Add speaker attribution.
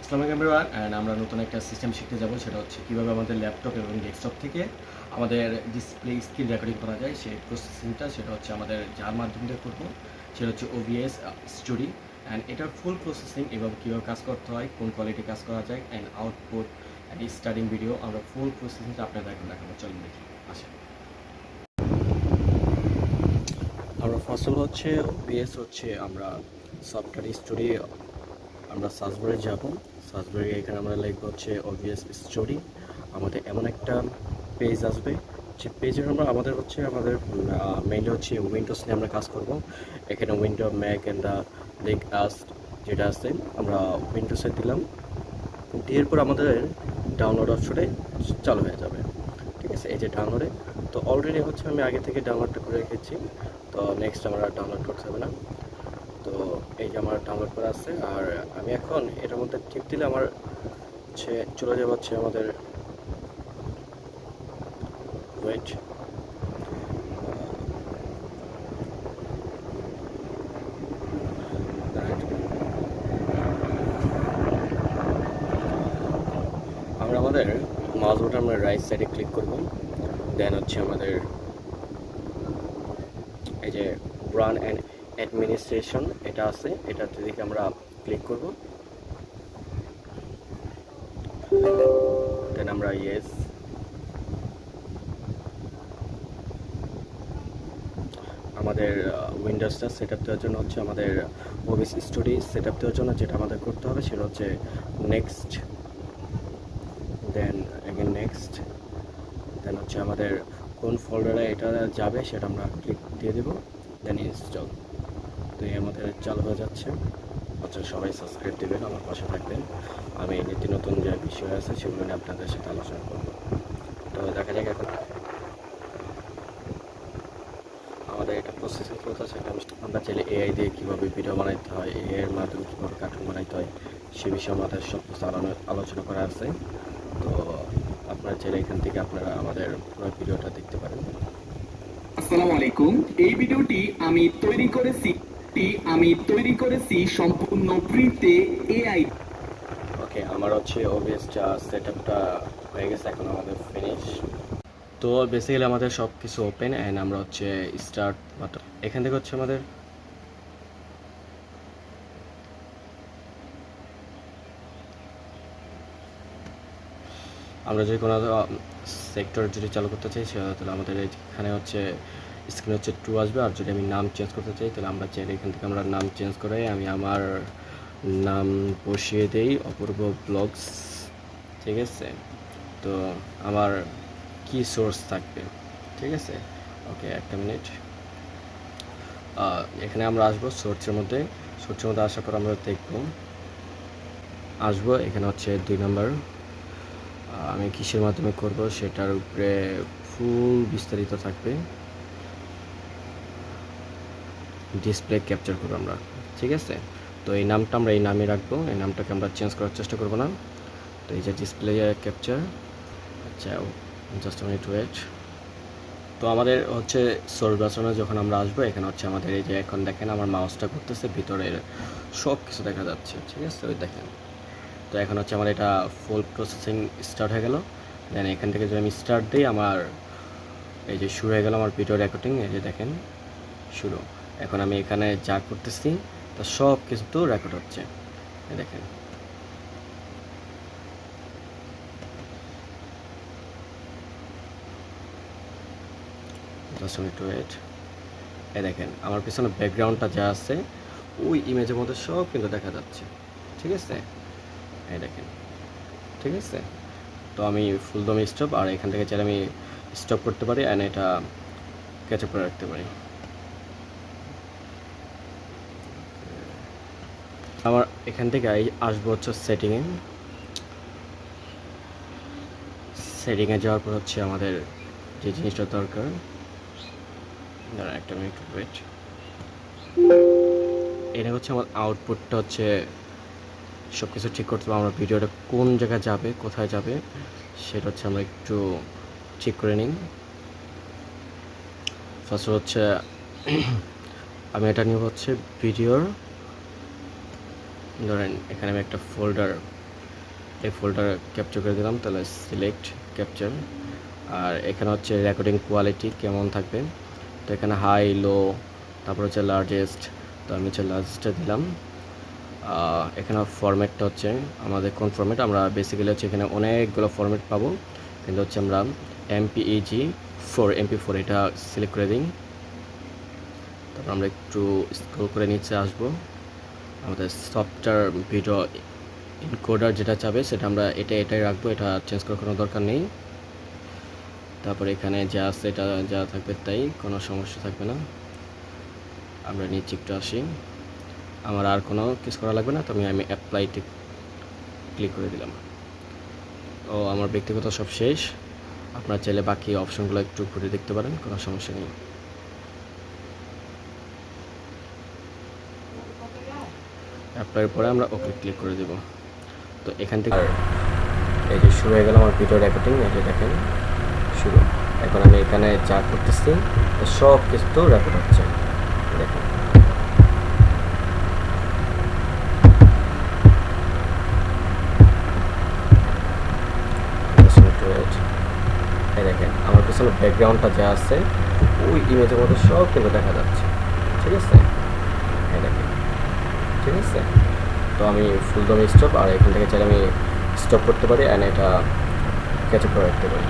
Speaker 1: আসসালামু আলাইকুম everyone and আমরা নতুন একটা সিস্টেম শিখতে যাব, সেটা হচ্ছে কিভাবে আমাদের ল্যাপটপ এবং ডেস্কটপ থেকে আমাদের ডিসপ্লে স্ক্রিন রেকর্ডিং করা যায়। সেই প্রসেসিংটা সেটা হচ্ছে আমাদের যার মাধ্যমে করব, সেটা হচ্ছে OBS স্টুডিও। অ্যান্ড এটার ফুল প্রসেসিং এবং কীভাবে কাজ করতে হয়, কোন কোয়ালিটি কাজ করা যায়, and output and starting video আমরা ফুল প্রসেসিংটা আপনাদের এখন দেখাবো। চলুন দেখি, আসেন। আমরা ফার্স্ট অফ অল হচ্ছে OBS হচ্ছে আমরা সফটওয়্যার স্টুডিও আমরা সার্চবারে যাব। সার্চবারে এখানে আমরা লিখব হচ্ছে OBS স্টোরি। আমাদের এমন একটা পেজ আসবে, যে পেজের আমাদের হচ্ছে মেইনলি হচ্ছে উইন্ডোজ নিয়ে আমরা কাজ করব। এখানে window mac and the Linux যেটা আছে আমরা উইন্ডোজে দিলাম, দিয়ে এরপর আমাদের ডাউনলোড অপশনে চালু হয়ে যাবে। ঠিক আছে, এই যে ডাউনলোডে তো অলরেডি হচ্ছে আমি আগে থেকে ডাউনলোডটা করে রেখেছি, তো নেক্সট আমরা ডাউনলোড করতে হবে না। তো এই যে আমার ডাউনলোড করা আছে, আর আমি এখন এটার মধ্যে টিপ দিলে আমার হচ্ছে চলে যাবে হচ্ছে আমাদের ওয়েট আমরা আমাদের মাউস বাটন আমরা রাইট সাইডে ক্লিক করব। দেন হচ্ছে আমাদের এই যে রান অ্যান্ড অ্যাডমিনিস্ট্রেশন এটা আছে, এটাতে দিকে আমরা ক্লিক করব। দেন আমরা ইয়েস, আমাদের উইন্ডোজটা সেট আপ দেওয়ার জন্য হচ্ছে আমাদের OBS স্টুডিও সেট আপ দেওয়ার জন্য যেটা আমাদের করতে হবে সেটা হচ্ছে নেক্সট, দেন এগেন নেক্সট, দেন হচ্ছে আমাদের কোন ফোল্ডারে এটা যাবে সেটা আমরা ক্লিক দিয়ে দেবো, দেন ইনস্টল। তো এই আমাদের চালু হয়ে যাচ্ছে। আচ্ছা, সবাই সাবস্ক্রাইব দেবেন, আমার পাশে থাকবেন। আমি নিত্য নতুন যে বিষয় আছে সেগুলো নিয়ে আপনাদের সাথে আলোচনা করব। তো দেখা যাক এখন আমাদের এটা প্রসেসিং চলতেছে। আমরা চাইলে AI দিয়ে কীভাবে ভিডিও বানাইতে হয়, AI এর মাধ্যমে কীভাবে কার্টুন বানাইতে হয় সে বিষয়ে আমাদের সব কিছু আলোচনা করা আছে। তো আপনারা চাইলে এখান থেকে আপনারা আমাদের পুরো ভিডিওটা দেখতে পারেন।
Speaker 2: আসসালামু আলাইকুম। এই ভিডিওটি আমি তৈরি করেছি সম্পূর্ণ ফ্রিতে AI।
Speaker 1: ওকে, আমার হচ্ছে OBSটা সেট আপটা হয়ে গেছে, এখন আমাদের ফিনিশ। তো বেসিক্যালি আমাদের সব কিছু ওপেন অ্যান্ড আমরা হচ্ছে স্টার্ট বাটন, এখান থেকে হচ্ছে আমাদের আমরা যদি কোনো সেক্টর যদি চালু করতে চাই তাহলে আমাদের এখানে হচ্ছে স্ক্রিন হচ্ছে 2 আসবে। আর যদি আমি নাম চেঞ্জ করতে চাই তাহলে আমরা চাইলে এখান থেকে আমরা নাম চেঞ্জ করে আমি আমার নাম বসিয়ে দেই অপূর্ব ব্লগস। ঠিক আছে, তো আমার কি সোর্স থাকবে, ঠিক আছে। ওকে, একটা মিনিট। এখানে আমরা আসবো সোর্সের মধ্যে আসার পর আমরা আসবো এখানে হচ্ছে 2 নম্বর আমি কিসের মাধ্যমে করব সেটার উপরে ফুল বিস্তারিত থাকবে। ডিসপ্লে ক্যাপচার করবো আমরা, ঠিক আছে। তো এই নামটা আমরা এই নামে রাখবো, এই নামটাকে আমরা চেঞ্জ করার চেষ্টা করব না। তো এই যে ডিসপ্লে ক্যাপচার, আচ্ছা জাস্ট মিনিট ওয়েট। তো আমাদের হচ্ছে সোর্স বাটনে যখন আমরা আসবো এখানে হচ্ছে আমাদের এই যে এখন দেখেন আমার মাউসটা করতেছে, ভিতরের সব কিছু দেখা যাচ্ছে, ঠিক আছে। ওই দেখেন, তো এখন হচ্ছে আমার এটা ফুল প্রসেসিং স্টার্ট হয়ে গেল। দেন এখান থেকে যদি আমি স্টার্ট দিই আমার এই যে শুরু হয়ে গেল আমার ভিডিও রেকর্ডিং। এই যে দেখেন শুরু, এখন আমি এখানে যা করতেছি তা সব কিছু তো রেকর্ড হচ্ছে। এই দেখেন, জাস্ট মিনিট ওয়েট। এই দেখেন আমার পিছনে ব্যাকগ্রাউন্ডটা যা আছে ওই ইমেজের মধ্যে সব কিন্তু দেখা যাচ্ছে, ঠিক আছে। এই দেখেন, ঠিক আছে। তো আমি ফুলদম স্টপ, আর এখান থেকে চাইলে আমি স্টপ করতে পারি অ্যান্ড এটা ক্যাচ আপ করে রাখতে পারি। আমার এখান থেকে আসবো হচ্ছে সেটিংয়ে যাওয়ার পর হচ্ছে আমাদের যে জিনিসটা দরকার, একটা মিনিট ওয়েট। এটা হচ্ছে আমার আউটপুটটা হচ্ছে সব কিছু ঠিক করতে হবে। আমরা ভিডিওটা কোন জায়গায় যাবে, কোথায় যাবে সেটা হচ্ছে আমরা একটু ঠিক করে নিই। ফার্স্ট হচ্ছে আমি এটা নিব হচ্ছে ভিডিওর, ধরেন এখানে আমি একটা ফোল্ডার এই ফোল্ডার ক্যাপচার করে দিলাম, তাহলে সিলেক্ট ক্যাপচার। আর এখানে হচ্ছে রেকর্ডিং কোয়ালিটি কেমন থাকবে, তো এখানে হাই, লো, তারপর হচ্ছে লার্জেস্ট, তো আমি হচ্ছে লার্জেস্টে দিলাম। এখানে ফরম্যাটটা হচ্ছে আমাদের কোন ফরম্যাট, আমরা বেসিক্যালি হচ্ছে এখানে অনেকগুলো ফরম্যাট পাবো, কিন্তু হচ্ছে আমরা MP4 এটা সিলেক্ট করে দিই। তারপর আমরা একটু স্ক্রল করে নিচে আসবো, আমাদের সফটওয়্যার ভিডিও এনকোডার যেটা চাবে সেটা আমরা এটাই রাখবো, এটা চেঞ্জ করার কোনো দরকার নেই। তারপরে এখানে যা আছে এটা যা থাকবে তাই, কোনো সমস্যা থাকবে না। আমরা নিচে একটু আসি, আমার আর কোনো কিছু করা লাগবে না, তো আমি অ্যাপ্লাইতে ক্লিক করে দিলাম। ও আমার ব্যক্তিগত সব শেষ। আপনারা চাইলে বাকি অপশনগুলো একটু ঘুরে দেখতে পারেন, কোনো সমস্যা নেই। অ্যাপ্লাইয়ের পরে আমরা ওকে ক্লিক করে দেব। তো এখান থেকে এই যে শুরু হয়ে গেল আমার ভিডিও রেকর্ডিং, এই যে দেখেন শুরু। এখন আমি এখানে যা করতেছি সব কিছু রেকর্ড হচ্ছে, দেখেন। এই দেখেন আমার পিছনে ব্যাকগ্রাউন্ডটা যা আছে ওই ইমেজের মধ্যে সব কিন্তু দেখা যাচ্ছে, ঠিক আছে? এই দেখেন, ঠিক আছে? তো আমি ফুল দমে স্টপ, আর এখান থেকে চাইলে আমি স্টপ করতে পারি অ্যান্ড এটা ক্যাচ আপ করে রাখতে পারি।